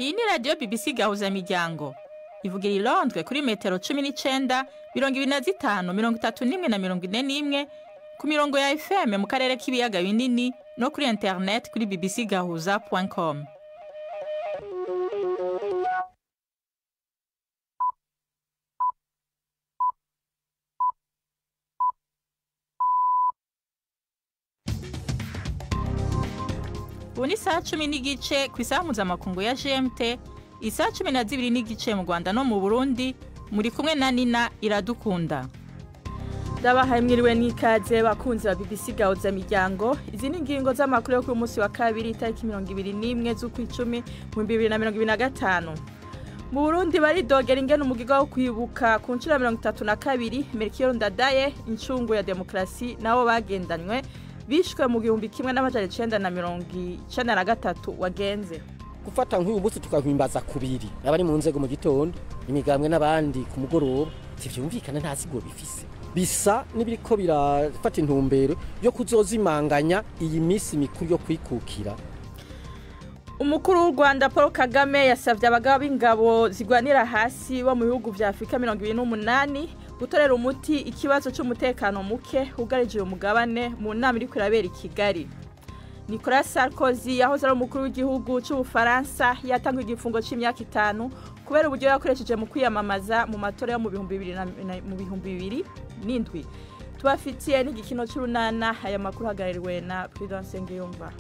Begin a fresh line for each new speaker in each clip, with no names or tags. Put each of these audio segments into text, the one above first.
Iyi ni radio BBC Gahuza Miryango. Ivugira i Londres kuri metero 19, 25, 31 na 41 ku mirongo ya FM mu karere k'ibiyaga binini no kuri internet kuri bbcgahuza.com. Ubu ni saa 10 n'igice ku isaha mpuzamakungu ya GMT, isaha 12 n'igice mu Rwanda no mu Burundi, muri kumwe na Nina Iradukunda.
Ndabahaye mwiriwe n'ikaze bakunzi ba BBC Gahuza Miryango. Izi ni ingingo z'amakuru yo ku munsi wa kabiri tariki 21 z'ukwicumi mu 2025. Mu Burundi baridogera ingene umugiga wo kwibuka ku nshuro 32 Melchior Ndadaye incungu ya demokrasi nabo bagendanywe bishwe mu 1993 wagenze.
Gufata nk'uyu munsi tukahimbaza kubiri abari mu nzego mu gitondo imigambwe n'abandi ku mugoroba tivyumvikana nta siguro bifise bisa nibiriko birafata intumbero yo kuzozimanganya iyi misi mikuru yo kwikukira.
Umukuru w'u Rwanda Paul Kagame yasavye abagabo b'ingabo zigwanira hasi bo mu bihugu vya Afrika 28 gutorera umuti ikibazo cy'umutekano muke ugarije uyu mugabane mu nama iri kwirabera i Kigali. Nicolas Sarkozy yahoze ari umukuru w'igihugu cy'Ubufaransa yatangiye igifungo c'imyaka 5 kubera uburyo yakoresheje mu kwiyamamaza mu matora yo mu 2007. Tubafitiye n'igikino cy'urunana aya makuru hagaririwe na Prudence Ngiyumva.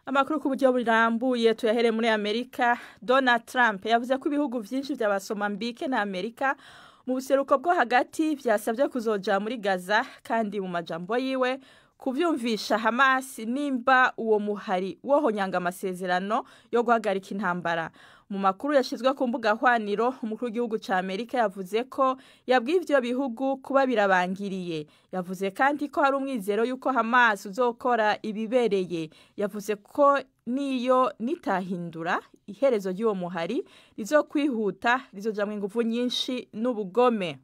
Amakuru ku buryo burambuye tuyahere muri Amerika. Donald Trump yavuze ko ibihugu vyinshi by'Abasomambike na Amerika mu buseruko bwo hagati byasabye kuzoja muri Gaza, kandi mu majambo yiwe kuvyumvisha Hamas nimba uwo muhari wohonyanga amasezerano yo guhagarika intambara. Mu makuru yashizwe ku mbuga hwaniro, umukuru w'igihugu ca Amerika yavuze ko yabwiye ivyo bihugu kuba birabangiriye. Yavuze kandi ko hari umwizero yuko Hamas uzokora ibibereye. Yavuze ko niyo nitahindura iherezo ry'uwo muhari rizokwihuta, rizojamwe ingufu nyinshi n'ubugome.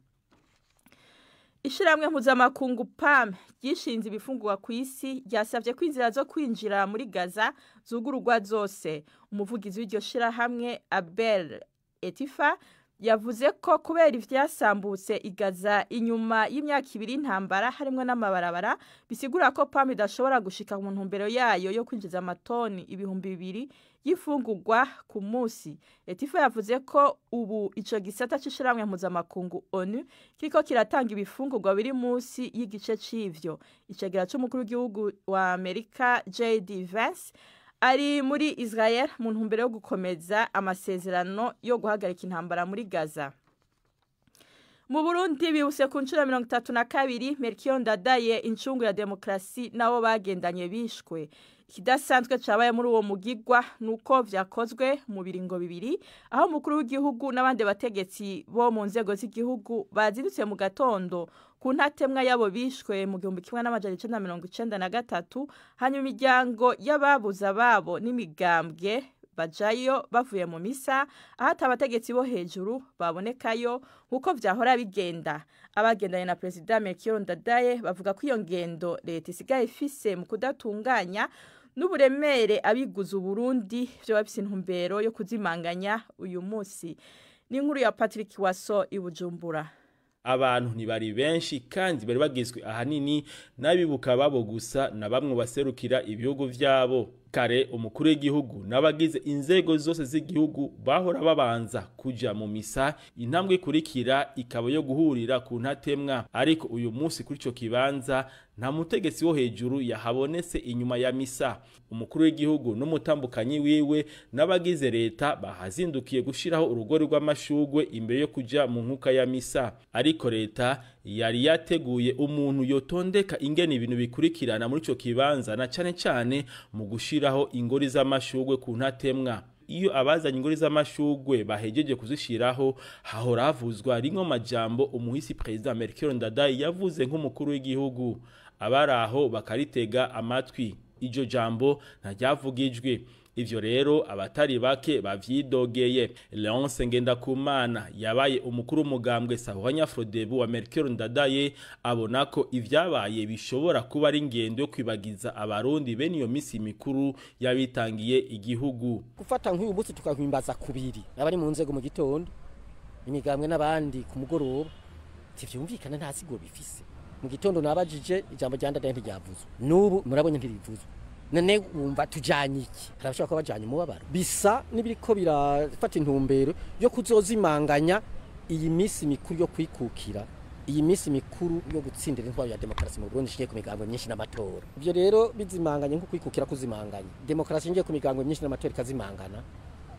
Ishiramwe mpuzamakungu PAM gishinze ibifungurwa ku isi ryasavye ko inzira zo kwinjira muri Gaza zugururwa zose. Umuvugizi w'iryo shirahamwe Abel Etifa yavuze ko kubera ivyasambutse igaza inyuma y'imyaka 2 intambara harimwe n'amabarabara bisigura ko PAM idashobora gushika mu ntumbero yayo yo kwinjiza amatoni 2,000 y'ifungurwa ku munsi. Etifa yavuze ko ubu ico gisata c'ishiramwe mpuzamakungu ONU kiriko kiratanga ibifungurwa biri munsi y'igice c'ivyo. Icegera c'umukuru w'igihugu wa Amerika JD Vance ari muri Israel mu ntumbero yo gukomeza amasezerano yo guhagarika intambara muri Gaza. Mu Burundi bibuse ku nshuro 32 Melchior Ndadaye incungu ya demokrasi nabo bagendanye bishwe. Ikidasanzwe cabaye muri uwo mugigwa nuko vyakozwe mu biringo bibiri, aho umukuru w'igihugu n'abandi bategetsi bo mu nzego z'igihugu bazindutse mu gatondo ku ntatemwa yabo bishwe mu 1993, hanyuma imiryango y'ababuza babo n'imigambwe bajayo bavuye mu misa, aho abategetsi bo hejuru babonekayo nkuko vyahora bigenda. Abagendanye na President Melchior Ndadaye bavuga ko iyo ngendo leta isigaye ifise mu kudatunganya n'uburemere abiguza Burundi byo bafise intumbero yo kuzimanganya uyu munsi. Ni inkuru ya Patrick Waso i Bujumbura.
Abantu ntibari benshi kandi bari bagizwe ahanini n'abibuka babo gusa na bamwe baserukira ibihugu vyabo. Kare umukuru w'igihugu n'abagize inzego zose z'igihugu bahora babanza kuja mu misa, intambwe ikurikira ikaba yo guhurira ku ntatemwa. Ariko uyu munsi kuri ico kibanza nta mutegetsi wo hejuru yahabonetse inyuma ya misa. Umukuru w'igihugu n'umutambukanyi wiwe n'abagize leta bahazindukiye gushiraho urugori rw'amashugwe imbere yo kuja mu nkuka ya misa. Ariko leta yari yateguye umuntu yotondeka ingene ibintu bikurikirana muri ico kibanza, na cane mu gushiraho ingori z'amashugwe ku ntatemwa. Iyo abazanye ingori z'amashugwe bahejeje kuzishiraho, hahora havuzwa rimwe majambo umuhisi President Melchior Ndadaye yavuze nk'umukuru w'igihugu. Abaraho bakaritega amatwi. Ijo jambo ntajyavugijwe. ivyo rero abatari bake bavyidogeye. Leonce Ngendakumana yabaye umukuru w'umugambwe Sahwanya Frodebu wa Melchior Ndadaye abona ko ivyabaye bishobora kuba ari ingendo yo kwibagiza abarundi bene iyo misi mikuru yabitangiye igihugu.
Gufata nk'uyu munsi tukahimbaza kubiri abari mu nzego mu gitondo imigambwe n'abandi ku mugoroba tivyumvikana nta sigo bifise. Mu gitondo nabajije ijambo rya Ndadaye ntiryavuzwe, n'ubu murabonye ntirivuzwe. None wumva tujanye iki? Harashobora kuba bajanye mu babaro bisa nibiriko birafata intumbero yo kuzozimanganya iyi misi mikuru yo kwikukira, iyi misi mikuru yo gutsindira intwaro ya demokrasi mu Burundi ishiye ku migango myinshi n'amatora. Ivyo rero bizimanganye nko kwikukira kuzimanganya demokrasi ngiye ku migango myinshi n'amatora kazimangana,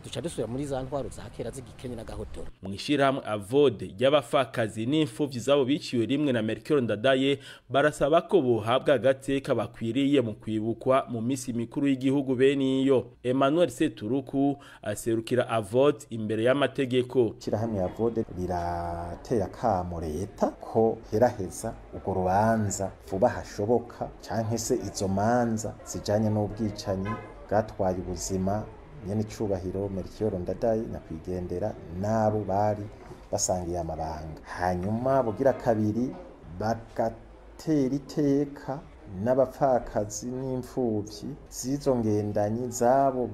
duca dusubira muri za ntwaro za kera z'igikenye n'agahotora.
Mwishirahamwe Avode y'abafakazi n'imfuvyi zabo biciwe rimwe na Melchior Ndadaye barasaba ko bohabwa agateka bakwiriye mu kwibukwa mu misi mikuru y'igihugu bene iyo. Emmanuel Seturuku aserukira Avode imbere y'amategeko.
Ishirahamwe Avode rirateye akamo leta ko heraheza urwo rubanza vuba hashoboka, canke se izo manza zijanye n'ubwicanyi bwatwaye ubuzima nyene icubahiro Melchior Ndadaye nyakwigendera nabo bari basangiye amabanga. Hanyuma bugira kabiri bagatera iteka n'abapfakazi n'imfuvyi zizo ngendanyi zabo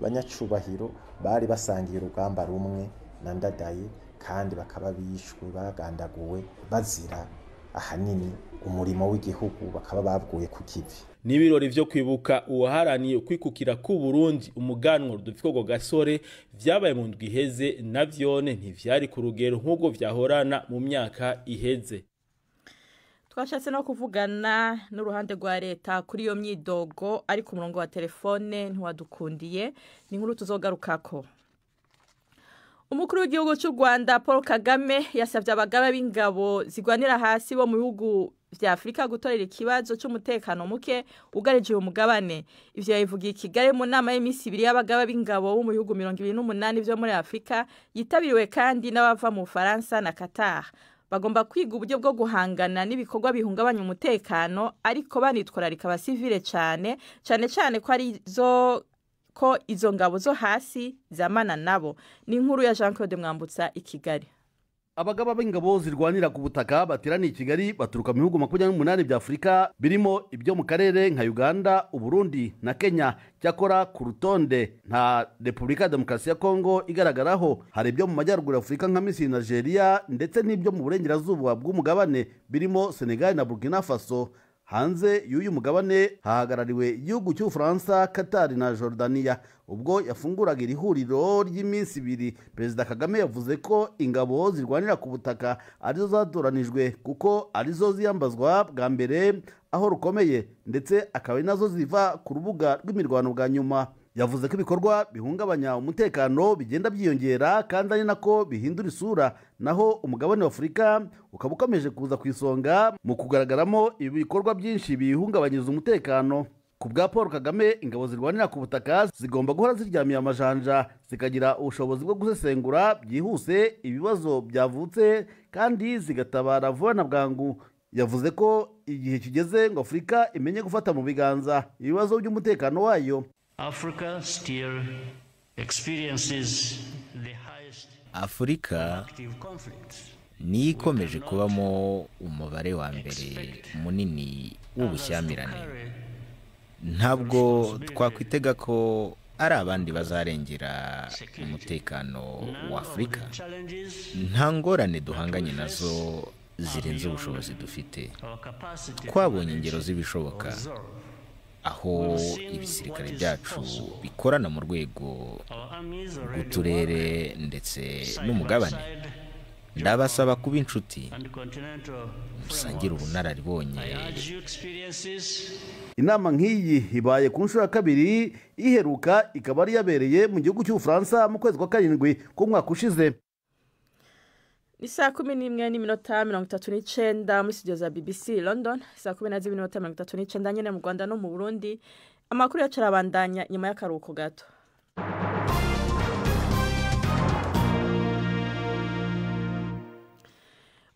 banyacubahiro bari basangiye urugamba rumwe na Ndadaye, kandi bakaba bishwe bagandaguwe bazira ahanini umurimo w'igihugu, bakaba baguye ku kivi.
N'ibirori vyo kwibuka uwaharaniye kwikukira ku Burundi umuganwa Rudoviko Gasore vyabaye mu ndwi iheze, navyone ntivyari ku rugero nk'ubwo vyahorana mu myaka iheze.
Twashatse no kuvugana n'uruhande rwa leta kuri iyo myidogo, ariko umurongo wa telefone ntiwadukundiye. Ni inkuru tuzogarukako. Umukuru w'igihugu cy'u Rwanda Paul Kagame yasavye abagaba b'ingabo zigwanira hasi bo mu bihugu vya Afrika gutorera ikibazo cy'umutekano muke ugarije uyu mugabane. Ivyo yabivugiye Kigali mu nama y'imisi ibiri y'abagaba b'ingabo bo mu bihugu 28 vyo muri Afrika, yitabiriwe kandi n'abava mu Faransa na Qatar. Bagomba kwiga uburyo bwo guhangana n'ibikorwa bihungabanya umutekano, ariko banitwararika abasivile cyane ko izo ngabo zo hasi zamana nabo. Ni inkuru ya Jean Claude Mwambutsa i Kigali.
Abagaba b'ingabo zirwanira ku butaka bateraniye i Kigali baturuka mu bihugu 28 bya Afrika birimo ibyo mu karere nka Uganda, Uburundi na Kenya. Cyakora ku rutonde nta Republika ya Demokarasi ya Kongo igaragaraho. Hari ibyo mu majyaruguru ya Afrika nka Misiri na Nigeria, ndetse n'ibyo mu burengerazuba bw'umugabane birimo Senegal na Burkina Faso. Hanze y'uyu mugabane hahagarariwe igihugu cy'Ubufaransa, Qatar na Jordania. Ubwo yafunguraga iri huriro ry'iminsi ibiri, Perezida Kagame yavuze ko ingabo zirwanira ku butaka arizo zatoranijwe kuko arizo ziyambazwa bwa mbere aho rukomeye, ndetse akaba nazo ziva ku rubuga rw'imirwano bwa nyuma. Yavuze ko ibikorwa bihungabanya umutekano bigenda byiyongera, kandi ari nako bihindura isura, naho umugabane wa Afrika ukaba ukomeje kuza ku isonga mu kugaragaramo ibikorwa byinshi bihungabanyiriza umutekano. Ku bwa Paul Kagame, ingabo zirwanira ku butaka zigomba guhora ziryamiye amajanja, zikagira ubushobozi bwo gusesengura byihuse ibibazo byavutse, kandi zigatabara vuba na bwangu. Yavuze ko igihe kigeze ngo Afrika imenye gufata mu biganza ibibazo by'umutekano wayo.
Africa still experiences the highest
Afrika ni ikomeje kubamo umubare wa mbere munini w'ubushyamirane. Ntabwo twakwitega ko ari abandi bazarengera umutekano wa Afrika. Nta ngorane duhanganye nazo zirenze ubushobozi dufite. Twabonye ingero z'ibishoboka aho ibisirikare byacu bikorana mu rwego rw'uturere ndetse n'umugabane. Ndabasaba kuba inshuti, musangira ubunararibonye.
Inama nk'iyi ibaye ku nshuro ya kabiri, iheruka ikaba ari yabereye mu gihugu cy'Ubufaransa mu kwezi kwa karindwi k'umwaka ushize.
Ni saa 11:39 muri studio za BBC London, saa 12:39 nyene mu Rwanda no mu Burundi. Amakuru yacarabandanya nyuma y'akaruhuko gato.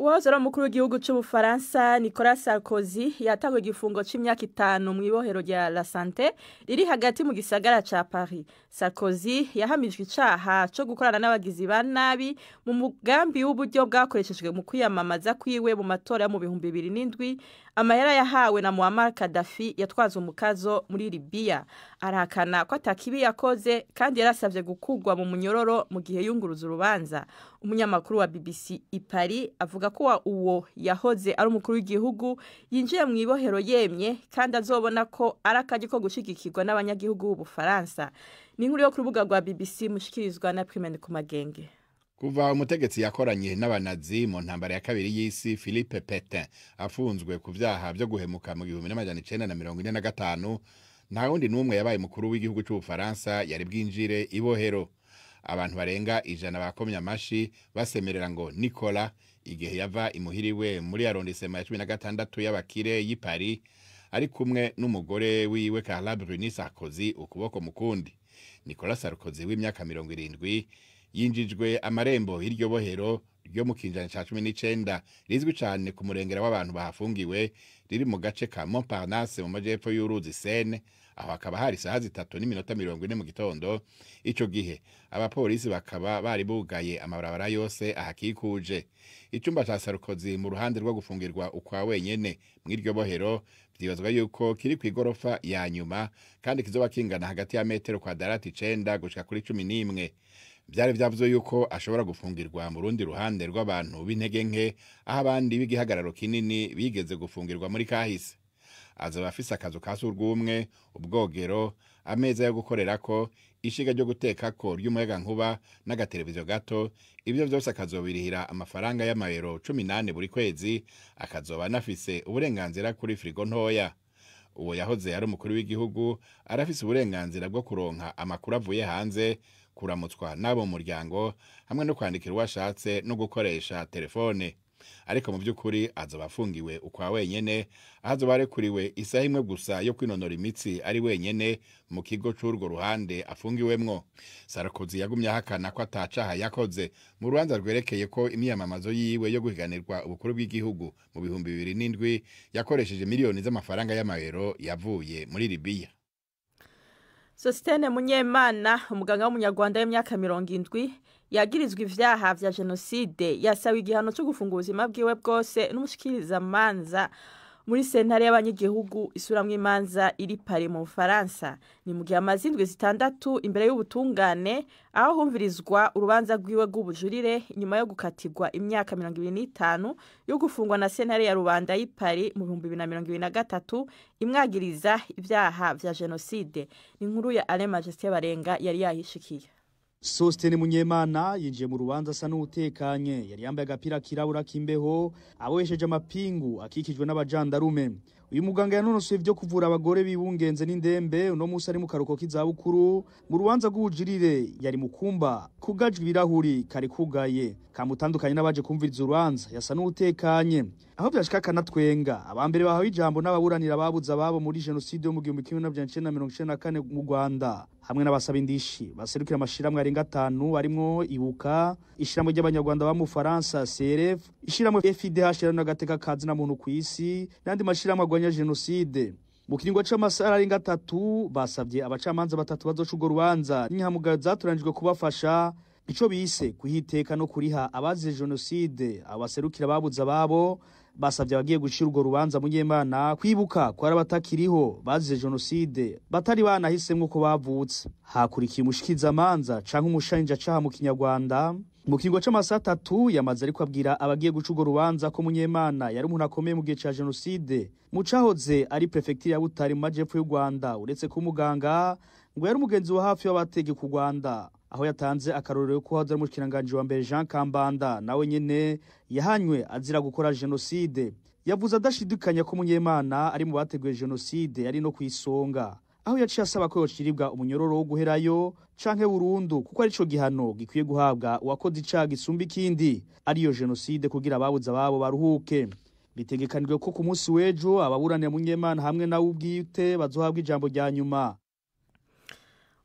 Uwahoze ari umukuru w'igihugu cy'Ubufaransa Nicolas Sarkozy yatangwe igifungo c'imyaka 5 mu ibohero rya La Santé riri hagati mu gisagara ca Paris. Sarkozy yahamijwe icaha cyo gukorana n'abagizi ba nabi mu mugambi w'uburyo bwakoreshejwe mu kwiyamamaza kwiwe mu matora mu 2007. Amahera yahawe na Muammar Gaddafi yatwaza umukazo muri Libya. Arahakana ko atakibi yakoze kandi yarasavye gukugwa mu munyororo mu gihe yunguruza urubanza. Umunyamakuru wa BBC i Paris avuga ko uwo yahoze ari umukuru w'igihugu yinjiye mu ibohero yemye kandi azobona ko arakaje ko gushigikirwa n'abanyagihugu b'Ubufaransa. Ni inkuru yo ku rubuga rwa BBC mushikirizwa na Prime Kumagenge.
Kuva umutegetsi yakoranye n'abanazi mu ntambara ya kabiri y'isi Philippe Pétain afunzwe ku vyaha byo guhemuka mu 1945 nta wundi numwe yabaye mukuru w'igihugu cy'Ubufaransa yari bwinjire ibohero. Abantu barenga 100 bakomye amashi basemerera ngo Nicolas igihe yava imuhiriwe muri arrondissement ya 16 y'abakire y'i Paris ari kumwe n'umugore wiwe Carla Bruni Sarkozy ukuboko mukundi. Nicolas Sarkozy w'imyaka 70 yinjijwe amarembo hiryo bohero ryo mu kinjana ca 19 rizwi cyane ku murengera w'abantu bahafungiwe riri mu gace ka Montparnasse mu majepfo y'uruzi Seine, aho akaba hari saha 3:40 mu gitondo. Ico gihe abapolisi bakaba bari bugaye amabarabara yose ahakikuje. Icumba ca Sarkozy mu ruhande rwo gufungirwa ukwa wenyene mw'iryo bohero byibazwa yuko kiri ku igorofa ya nyuma kandi kizoba kingana hagati ya metero kwadarati 9 gushika kuri 11. Byari byavuze yuko ashobora gufungirwa mu rundi ruhande rw'abantu b'intege nke, aho abandi b'igihagararo kinini bigeze gufungirwa muri kahise. Azoba afise akazu ka surwumwe, ubwogero, ameza yo gukorerako, ishiga ryo gutekako ry'umuyaga nkuba n'agateleviziyo gato. Ibyo byose akazobirihira amafaranga y'amayero 18 buri kwezi. Akazoba anafise uburenganzira kuri frigo ntoya. Uwo yahoze ari umukuru w'igihugu arafise uburenganzira bwo kuronka amakuru avuye hanze, kuramutswa n'abo muryango hamwe no kwandikira uwashatse no gukoresha telefone. Ariko mu by'ukuri azoba afungiwe ukwa wenyene, azoba arekuriwe isaha imwe gusa yo kwinonora imitsi ari wenyene mu kigo c'urwo ruhande afungiwemwo. Sarkozy yagumye ahakana ko atacaha yakoze mu rubanza rwerekeye ko imyamamazo yiwe yo guhiganirwa ubukuru bw'igihugu mu 2007 yakoresheje miliyoni z'amafaranga y'amayero yavuye muri Libya.
Sostene Munyemana, umuganga w'umunyarwanda w'imyaka 70 yagirizwa ivyaha vya genocide, yasawe igihano cyo gufunga ubuzima bwiwe bwose n'umushikiriza manza muri sentare y'abanyagihugu isuramwe imanza iri Paris mu Bufaransa. Ni mu gihe amazindwi 6 imbere y'ubutungane aho humvirizwa urubanza rwiwe rw'ubujurire nyuma yo gukatirwa imyaka 25 yo gufungwa na sentare ya rubanda y'i Paris mu 2023 imwagiriza ivyaha vya genocide. Ni inkuru ya Alain Majesté Barenga yari yahishikiye.
Sostene Munyemana yinjiye mu rubanza asa n'utekanye, yari yambaye agapira kirabura k'imbeho, abohesheje amapingu akikijwe n'abajandarume. Uyu muganga yanonosoye byo kuvura abagore bibungenze n'indembe, uno musi ari mu karuko k'izabukuru. Mu rubanza rw'ubujurire yari mu kumba kugajwe ibirahuri kari kugaye, kamutandukanye n'abaje kumviriza urubanza, yasa n'utekanye. Aho byashika kanatwenga, abambere bahawe ijambo n'ababuranira babuza ababo muri genocide yo mu 1994 mu Rwanda, hamwe n'abasaba indishi baserukira amashiramwe arenga 5 arimwo Ibuka, ishiramwe ry'abanyarwanda ba mu Faransa CRF, ishiramwe FIDH n'agateka kazi na muntu kw'isi n'andi mashiramwe agwanya genocide. Mu kiringo c'amasara arenga 3 basabye abacamanza 3 bazoca urwo rubanza n'inyamugayo zaturanijwe kubafasha ico bise kuhiteka no kuriha abazize genocide. Abaserukira babuza babo basabye abagiye gushira urwo rubanza Munyemana kwibuka ko arabatakiriho bazize genocide batari banahisemwe ko bavutse. Hakurikiye umushikiza manza canke umushinja caha mu Kinyarwanda. Mu kiringo c'amasa 3 yamaze ariko abwira abagiye guca urwo rubanza ko Munyemana yari umuntu akomeye mu gihe ca genocide mu cahoze ari prefecture ya Butare mu majepfo y'u Rwanda, uretse ko umuganga ngo yari umugenzi wa hafi w'abatege ku Rwanda, aho yatanze akarorero ko hadari umushikiranganje wa mbere Jean Kambanda nawe nyene yahanywe azira gukora genocide. Yavuze adashidukanya ko Munyemana ari mu bateguye genocide yari no kwisonga, aho yaciye asaba ko yociribwa umunyororo wo guherayo canke burundu kuko ari co gihano gikwiye guhabwa uwakoze icaha gisumba ikindi ariyo genocide kugira ababuza babo baruhuke. Bitegekanijwe ko ku munsi w'ejo ababuranira Munyemana hamwe nawe ubwite bazohabwa ijambo rya nyuma.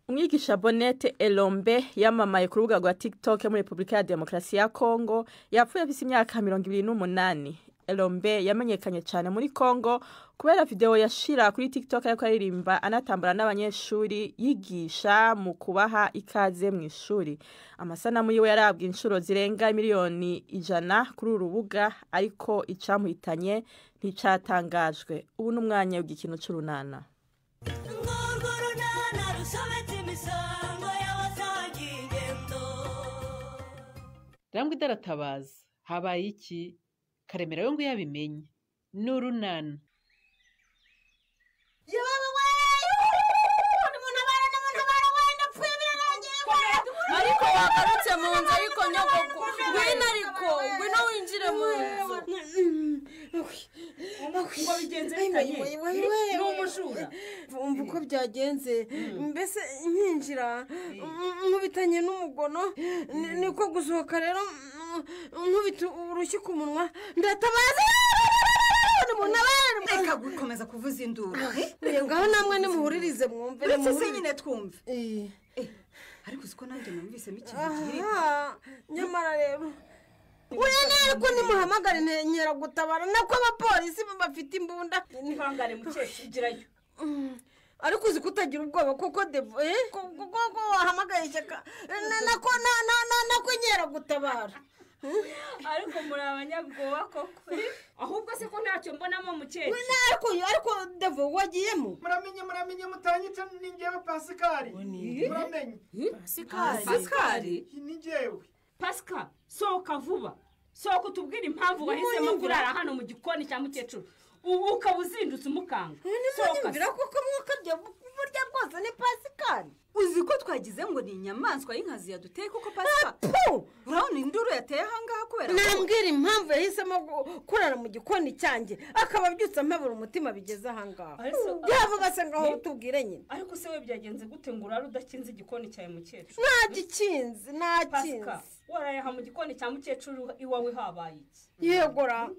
Umwigisha Bonete Elombe yamamaye ku rubuga rwa TikTok muri Republika ya Demokarasi ya Kongo yapfuye afite imyaka 28. Elombe yamenyekanye cyane muri Kongo kubera video yashira kuri TikTok ariko aririmba anatambura n'abanyeshuri yigisha mu kubaha ikaze mu ishuri. Amasanamu yiwe yarabwa inshuro zirenga miliyoni 100 kuri urubuga ariko icamuhitanye nticatangajwe. Ubu n'umwanya w'igikino c'urunana.
Rambwe idaratabaza habaye iki Karemera yo ngo yabimenye n'urunana
ariko wagarutse mu nzu ariko nyogoko ngwino winjire mu nzu
ngo bigenze bitanye n'umujura
umva uko byagenze mbese nkinjira nkubitanye n'umugono niko gusohoka rero nkubita urushyi ku munwa ndatabaza
reka gukomeza kuvuza induru
ngaho namwe nimuhuririze mwumve
uretse nyine twumve ariko uziko nanjye numvisemo ikintu kiri
nyamara rero uya nariko nimuhamagara intengera gutabara nako abapolisi bafite imbunda
nihangane mukeshigirayo
ariko uzi kutagira ubwoba koko devo koko wahamagaye ishyaka nako nyera gutabara
ariko muri abanyabwoba koko ahubwo se ko ntacyo mbonamo mukeke
ariko devo wagiyemo
muramenye mutanyica ni njyewe Pascal muramenye
Pascal
ni njyewe
Pascal sohoka vuba sohoka utubwire impamvu wahisemo kurara hano mu gikoni cya mukecuru ubu ukaba uzindutse umukanga
sohoka bira koko mwakabye burya bwose ni Pascal
uzi ko twagize ngo ni inyamaswa y'inkazi yaduteye koko Pascal urabona induru yateye ahangaha kubera
nambwira impamvu yahisemo kurara mu gikoni cyanjye akaba abyutse amabura umutima bigeze ahangaha yavuga se ngaho utubwire nyine
ariko se we byagenze gute ngo urare udakinze igikoni cyawe mukecuru
nagikinze
warayaha mu gikoni cya mukecuru iwawe habaye iki
yegora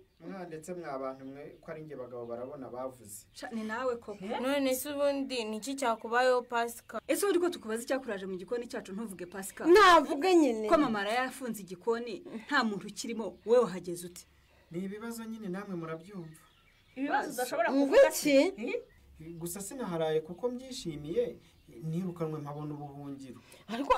ndetse mwabantu mwe ko ari nge bagabo barabona bavuze
ni nawe koko
none se ubundi niki cyakubayeho Pascal
ese uri ko tukubaza icyakuraje mu gikoni cyacu ntuvuge Pascal
navuge nyine
ko mama yafunze igikoni nta muntu ukirimo wewe wahageze ute
ni ibibazo nyine namwe murabyumva
ibibazo udashobora kuvuga
gusa sinaharaye kuko mbyishimiye nirukanwe mpabona ubuhungiro
ariko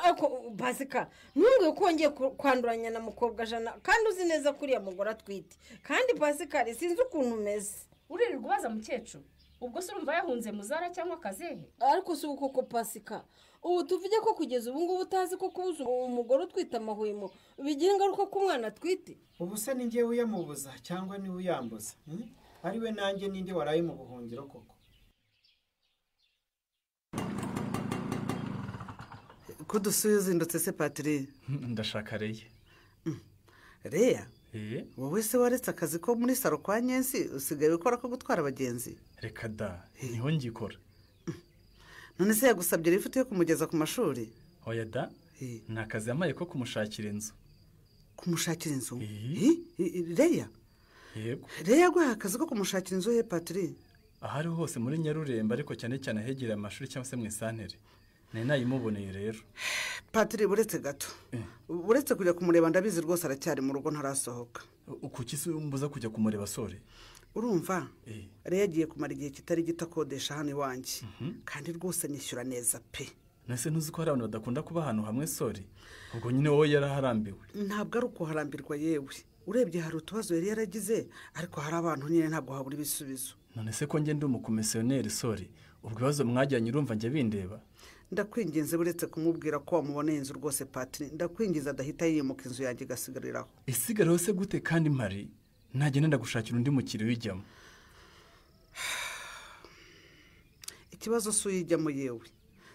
Pascal ntunguye ko wongeye kwanduranya na mukobwa Jana kandi uzi neza kuri ya mugore atwite kandi Pascal sinzi ukuntu umeze
uririrwa ubaza mukecuru ubwo se urumva yahunze muzara cyangwa akazehe
ariko si uko Pascal ubu tuvuge ko kugeza ubu ngubu utazi ko kubuza umugore utwite amahwemo bigira ingaruka ku mwana atwite
ubu se ni njyewe uyamubuza cyangwa niwe uyambuza ari we nanjye ninde waraye mu buhungiro koko
kudusuye uzindutse se Patrick
ndashaka
Reya wowe se waretse akazi ko muri saro kwa Nyensi usigaye ukora ko gutwara abagenzi
reka da niho ngikora
none se yagusabye rifite yo kumugeza ku mashuri
oya da nta kazi yamaye ko kumushakira inzu
Reya
yego
Reya guha akazi ko kumushakira inzu he Patrick
ahari hose muri Nyarurembe ariko cyane cyane hegereye amashuri cyangwa se mu isantere nayimuboneye rero
Patrick buretse gato buretse kujya kumureba ndabizi rwose aracyari mu rugo ntarasohoka
kuki se umbuza kujya kumureba sore
urumva Reya yagiye kumara igihe kitari gito akodesha hano iwanjye kandi rwose nishyura neza pe
nase ntuzi ko hari abantu badakunda kuba ahantu hamwe sore ubwo nyine wowe yaraharambiwe
ntabwo ari uko harambirwa yewe urebye hari utubazo yari yaragize ariko hari abantu nyine ntabwo habura ibisubizo
none se ko njye ndi umukomisiyoneri sore ubwo ibibazo mwajyanye urumva njye bindeba
ndakwinginze buretse kumubwira ko wamuboneye inzu rwose Patrick ndakwinginze adahita yimuka inzu yanjye igasigariraho
isigaraho se gute kandi mpari ntagenda ndagushakira undi mukiri wijyamo
ikibazo si uyijyamo yewe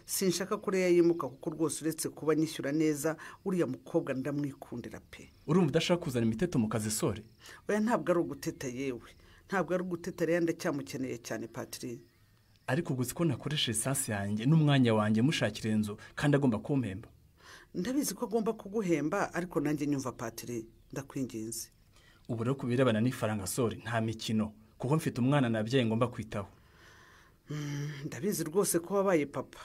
sinshaka ko Reya yimuka kuko rwose uretse kuba nyishyura neza uriya mukobwa ndamwikundira pe
urumva udashaka kuzana imiteto mu kazi sore
oya ntabwo ari uguteta yewe ntabwo ari uguteta Reya ndacyamukeneye cyane Patrick
ariko gusa ko nakoresha esansi yanjye n'umwanya wanjye mushakira inzu kandi agomba kumpemba
ndabizi ko agomba kuguhemba ariko nanjye nyumva Patrick ndakwinginze
ubu rero kubirebana n'ifaranga sore nta mikino kuko mfite umwana nabyaye ngomba kwitaho
ndabizi rwose ko wabaye papa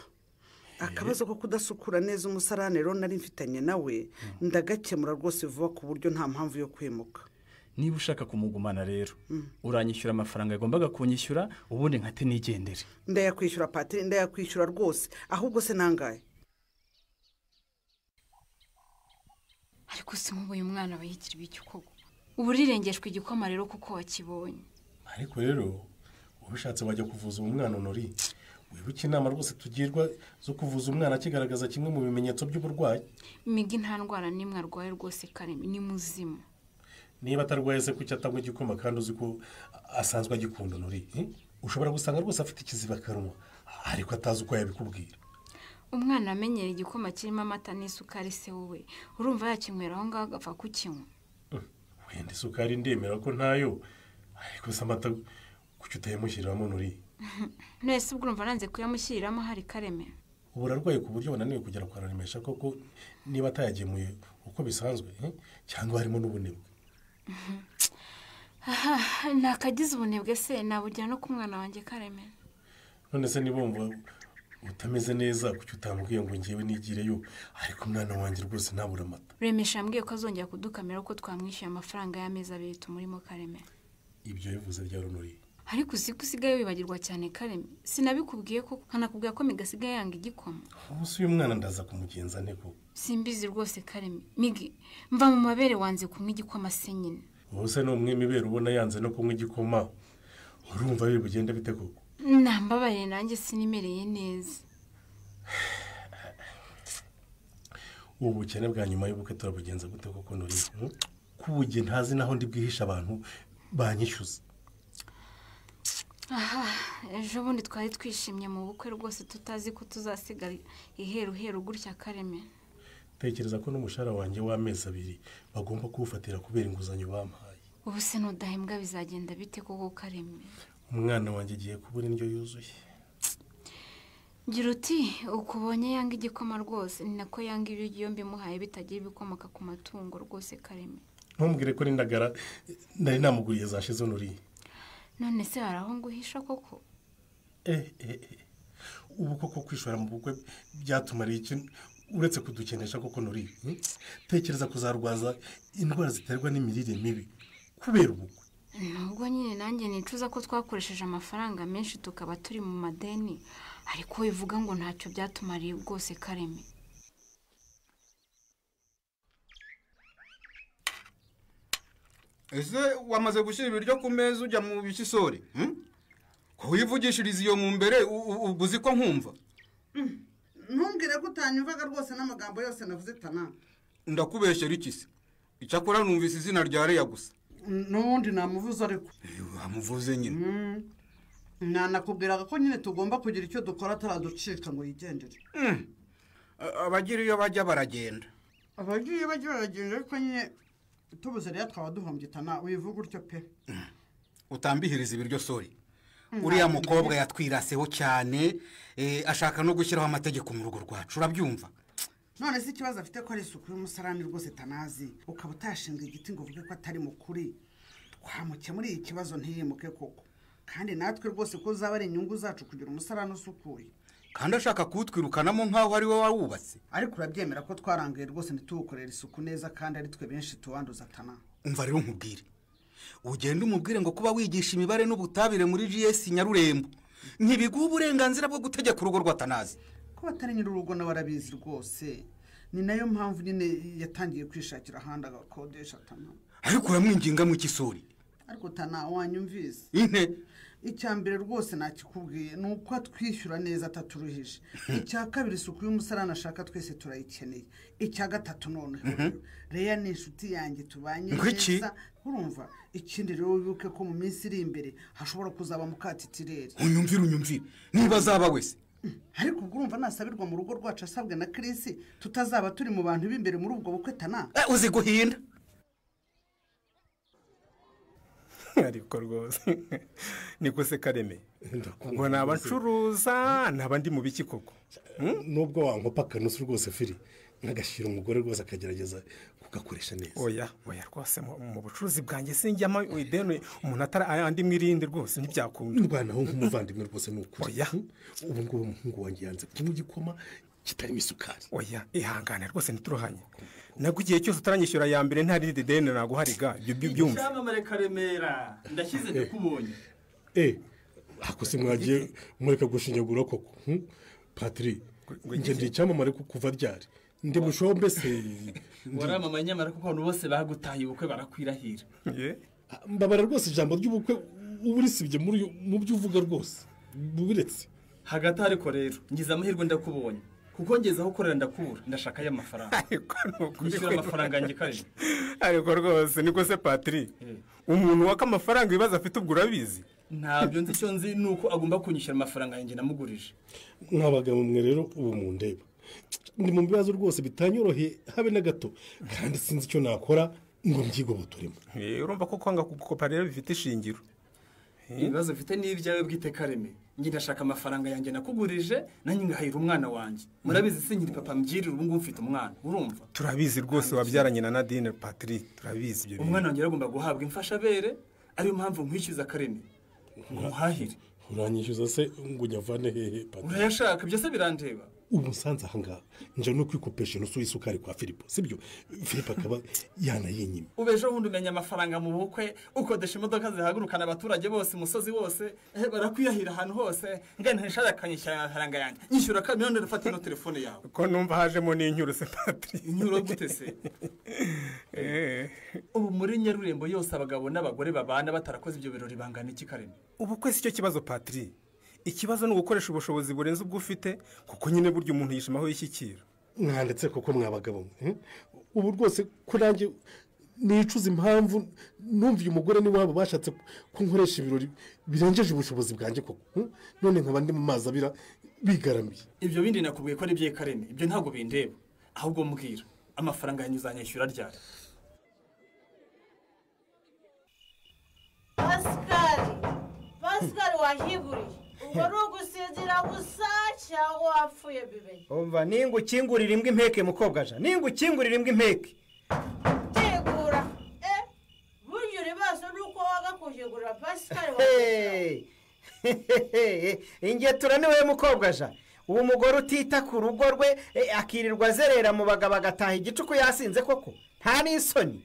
akabazo ko kudasukura neza umusarane rero nari mfitanye nawe ndagakemura rwose vuba ku buryo nta mpamvu yo kwimuka.
Niba ushaka kumugumana rero uranyishyura amafaranga yagombaga kunyishyura ubundi nkate nigendere.
Ndayakwishyura Patiri, ndayakwishyura rwose, ahubwo se nangaye.
Ariko se mubuye umwana bayigira ibiki koko? Ubu rirengeshwe igikoma rero kuko wakibonye.
Ariko rero ubishatse wajya kuvuza umwana Honori. Wibuke inama rwose tugirwa zo kuvuza umwana akigaragaza kimwe mu bimenyetso by'uburwayi.
Migi nta ndwara nimwe arwaye rwose Karemi, ni muzima.
Niba atarwaye se kuki atanywa igikoma kandi uzi ko asanzwe agikunda Honori? Ushobora gusanga rwose afite ikiziba kanwa ariko atazi uko yabikubwira.
Umwana amenyera igikoma kirimo amata n'isukari se wowe urumva yakinywera aho ngaho agapfa kukinywa.
Wenda isukari ndemera ko ntayo ariko se amata kuki utayamushyiriramo Honori?
Nese ubwo urumva nanze kuyamushyiriramo hari Kareme.
Ubu ararwaye ku buryo bananiwe kugera kwa Raremesha koko niba atayagemuye uko bisanzwe cyangwa harimo n'ubunebwe.
Nakagize ubunebwe se nabugira no ku mwana wanjye Kareme.
None se nibumva utameze neza kuki utamubwiye ngo ngiyewe nigireyo ariko umwana wanjye rwose ntabura amata.
Remesha ambwiye ko azongera kudukamera ko twamwishyuye amafaranga y'amezi 2 tumurimo Kareme.
Ibyo bivuze rya Honori.
Ariko usigaye wibagirwa cyane Kareme. Sinabikubwiye ko nkanakubwiye ko Migasigaye yanga igikoma.
Ubuso uyu mwana ndaza kumugenza nte ko?
Simbizi rwose Kareme. Migi mva mu mabere wanze kunywa igikoma se nyine.
Ubuse no umwe mibere ubona yanze no kunywa igikoma. Urumva biri bugenda bite koko?
Nambabaye nanjye sinimereye neza.
Ubu cyane bwa nyuma y'ubuke turabugenza gute koko Honori? Kubuge ntazi naho ndi bwihisha abantu banyishyuza.
Ejo bundi twari twishimye mu bukwe rwose tutazi ko tuzasigara iheru gutya Kareme.
Tekereza ko n'umushara wanjye w'amezi 2 bagomba kuwufatira kubera inguzanyo bampaye.
Ubu se nudahembwa bizagenda bite koko Kareme?
Umwana wanjye giye kubura indyo yuzuye.
Ngira uti ukubonye yanga igikoma rwose ni nako yanga ibiryo mbimuhaye bitagira ibikomoka ku matungo rwose Kareme.
Ntumbwire ko n'indagara nari namuguriye zashize Honori.
None se haraho nguhisha koko?
Ubu koko kwishora mu bukwe byatumariye iki uretse kudukenesha koko Honori? Tekereza kuzarwaza indwara ziterwa n'imirire mibi kubera ubukwe.
Nubwo nyine nanjye nicuza ko twakoresheje amafaranga menshi tukaba turi mu madeni ariko bivuga ngo ntacyo byatumariye rwose Kareme.
Ese wamaze gushyira ibiryo ku meza ujya mu bikisori? Ko wivugishiriza iyo mu mbere uguzi ko nkumva?
Ntumbwire ko utanyumvaga rwose n'amagambo yose navuze Tana.
Ndakubeshyera iki se? Icyakora numvise izina rya Reya gusa.
N'ubundi namuvuze ariko.
Amuvuze nyine.
Nanakubwiraga ko nyine tugomba kugira icyo dukora ataraducika ngo yigendere.
Abagira iyo bajya baragenda.
Abagiye baragenda ariko nyine tubuze rero twaba duhombye Tana wivuga utyo pe.
Utambihiriza ibiryo sori. Uriya mukobwa yatwiraseho cyane ashaka no gushyiraho amategeko mu rugo rwacu urabyumva?
None se ikibazo afite ko ari isuku y'umusarani rwose Tanazi ukaba utashinga igiti ngo uvuge ko atari mukuri. Twamuke muri iki kibazo ntiyimuke koko. Kandi natwe rwose ko zaba ari inyungu zacu kugira umusarani usukuye.
Kandi ashaka kutwirukanamo nkaho ari wowe warubatse.
Ariko urabyemera ko twarangaye rwose ntituwukorera isuku neza kandi ari twe benshi tuwanduza Tana.
Umva rero nkubwire. Ugenda umubwire ngo kuba wigisha imibare n'ubutabire muri GS Nyarurembo ntibiguha uburenganzira bwo gutegeka urugo rwa Tanazi.
Ko batari nyir'urugo nawe arabizi rwose. Ni nayo mpamvu nyine yatangiye kwishakira ahandi agakodesha Tana.
Ariko uramwinginga mu kisori.
Ariko Tana wanyumvise.
Inte
icyambere rwose nakikubwiye nuko atwishyura neza ataturuhije. Icya kabiri isuku y'umusarani ashaka twese turayikeneye. Icya gatatu none Reya ni inshuti yanjye tubanye neza. Urumva ikindi rero wibuke ko mu minsi iri imbere hashobora kuzaba mukatitirere.
Unyumvire niba azaba wese.
Ariko ubwo urumva nasabirwa mu rugo rwacu asabwe na Chris tutazaba turi mu bantu b'imbere muri ubwo bukwe Tana.
Uzi guhinda.
Ariko rwose niko se Kareme ngo nabacuruza nabandi mu biki koko
nubwo wankopa kanusu rwose firi nagashira umugore rwose akagerageza kugakoresha neza.
Oya rwose mu bucuruzi bwanjye sinjyama ideni umuntu atari andi mwirinde rwose ntibyakunda.
Ndwana ho nk'umuvandimwe rwose n'ukuri.
Oya
ubu ngubu umuhungu wanjye yanze kunywa igikoma kitarimo isukari.
Oya ihangane rwose ntituruhanye. Nabwo igihe cyose utaranyishyura ya mbere nta rindi deni naguhariga ibyo byumva.
Icyamamare Karemera ndashyize ndakubonye.
Akose mwagiye mureka gushinyagura koko. Patri nje ndi icyamamare kuva ryari. Ndi mushoho mbese
waramamaye nyamara kuko abantu bose bagutaye ubukwe barakwirahira.
Mbabara rwose ijambo ry'ubukwe uburisibye mu byo uvuga rwose bubiretse.
Hagati ariko rero ngize amahirwe ndakubonye kuko ngeze aho korera ndakubura ndashaka ya mafaranga. Nishyura amafaranga yanjye kare.
Ariko rwose niko se Patri umuntu waka amafaranga ibibazo afite ubwo urabizi.
Ntabyo nzi icyo nzi nuko agomba kunyishyura amafaranga yanjye namugurije.
Nk'abagabo mwe rero ubu mu ndeba ndi mu bibazo rwose bitanyoroheye habe na gato kandi sinzi icyo nakora ngo mbyigobotoremo.
Urumva ko kwanga kukopa rero bifite ishingiro.
Ibibazo mfite n'ibyawe bwite Kareme. Ngi ndashaka amafaranga yanjye nakugurije nanjye ngahira umwana wanjye. Murabizi se nkiri papa mbyirira ubu ngubu mfite umwana. Urumva?
Turabizi rwose wabyaranye na Nadine Patri. Turabizi ibyo.
Umwana wanjye agomba guhabwa imfashabere ariyo mpamvu nkwishyuza Kareme. Muhahire.
Uranyishyuza se ngo nyavane hehe Patri?
Urayashaka byose birandeba.
Umusanze ahangaha nje no kwikopesha nusu isukari kwa Filipo sibyo Filipo akaba yanayinyima
ubejo hundi umenya amafaranga mu bukwe ukodesha imodoka zihagurukana abaturage bose umusozi wose barakwiyahira ahantu hose ngene ntishakanyisha amafaranga yanjye nyishyura kamyonde rufata no telefone yawe
ko numva hajemo n'inyuro se Patri
inyuro gute se ubu muri Nyarurembo yose abagabo n'abagore babana batarakoze ibyo birori bangana iki Kareme
ubukwe si cyo kibazo Patri ikibazo no gukoresha ubushobozi burenze ubwo ufite kuko nyine buryo umuntu yishimaho yishyikira
mwandetse koko mwabagabo ubu rwose ko nanjye nicuza impamvu numviye umugore ni wabo bashatse kunkoresha ibirori birengeje ubushobozi bwanjye koko none nkaba ndi mu mazi abira bigaramiye
ibyo bindi nakubwiye ko ari bye Kareme ibyo ntabwo bindeba ahubwo mbwira amafaranga yanyuzanyishyura ryari
Pascal wahiguriye ubwo ugusinzira gusa cyangwa wapfuye bibe
umva ninga ukingurira imbwa impeke mukobwaja ninga ukingurira imbwa impeke
tegura buryo ribaso nuko waga kujegura Pascal
ingetura niwe mukobwaja uwo mugore utita ku rugo rwe akirirwa azerera mu bagabo agataha igicuku yasinze koko nta n'isoni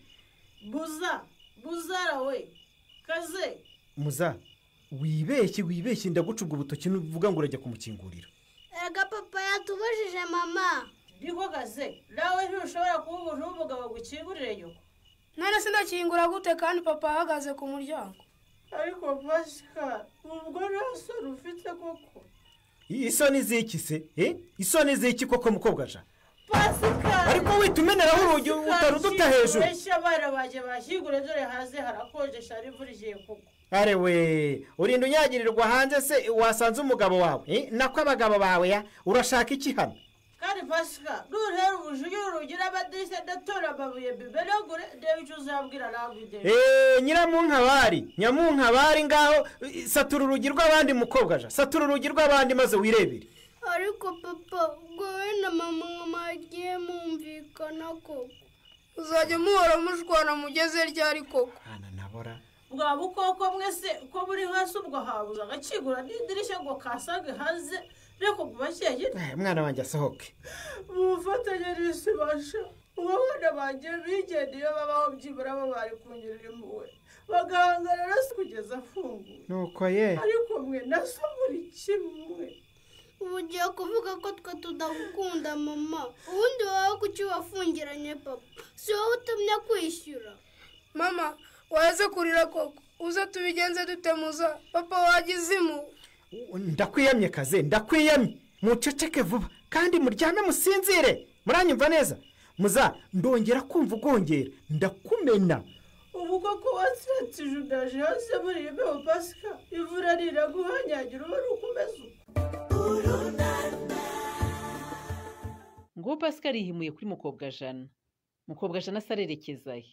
buzara we kaze
muza wibeshye ndagucubwa ubutoki n'uvuga ngo urajya kumukingurira
ega papa yatubujije mama
biko kaze nawe ntushobora kuba umuntu w'umugabo gukingurire yuko
none sindakingura gute kandi papa ahagaze ku muryango
ariko Pascal ubwo rasoro ufite koko
isoni ziki se isoni ziki koko mukobwaja
Pascal
ariko witumeneraho urugi utaruduta hejuru
esha bara baje bashigure dore haze harakonje shari vurigiye koko
are we urinda unyagirirwa hanze se wasanze umugabo wawe nako abagabo bawe ya urashaka iki hano
kandi Pascal ruhera ubujuje urugira abadirishya datora babuye biberagure debe icyo uzabwira nagwide nyamunkabari ngaho satura urugi rw'abandi mukobwaja satura urugi rw'abandi maze wirebere
ariko papa wowe na mama mwamagiye mumvikana koko uzajya muhora mushwana mugeze ryari koko
nabora
bwa bukoko mwese ko buri hasi ubwo habuza agakigura n'idirishya ngo kasage haze reko kubashyeye
mwana wanjye asohoke
mufatanye n'isibasha ubona banjye bigendeye babaho byibura bari kunyurira impuwe bagahangana rasi kugeza afunguye
nuko ye
ariko mwe naso muri kimwe
ubu ugiye kuvuga ko twe tudagukunda mama ubundi wowe kuki wafungiranye papa si wowe utumye kwishyura mama waze kurira koko uze tubigenze dutemuza papa wagize impuhwe
ndakwiyamye kaze ndakwiyamye muceceke vuba kandi muryame musinzire muranyumva neza muza ndongera kumva ugongera ndakumena
ubu koko watsiratije udaje hasi muri imbeho Pascal ivura riraguhanyagira uba rukomeza
ngo Pascal yihimuye kuri Mukobwajana Mukobwajana asarerekezaye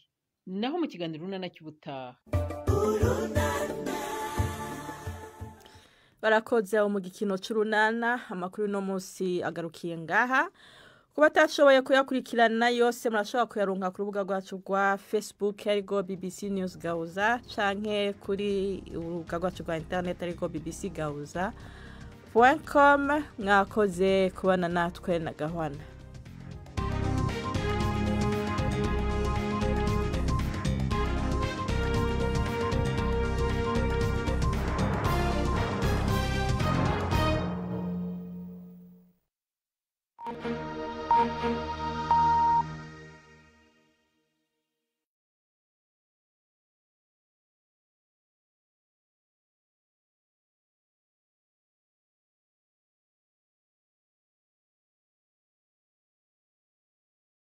naho mu kiganiro runana cy'ubutaha
barakoze mu gikino cy'urunana amakuru no munsi agarukiye ngaha kuba atashoboye kuyakurikirana yose murashobora kuyaronka ku rubuga rwacu rwa Facebook arigo BBC News Gauza canke kuri urubuga rwacu rwa internet arigo BBC Gauza gmail.com. Mwakoze kubana natwe na Gahwana.
Thank you.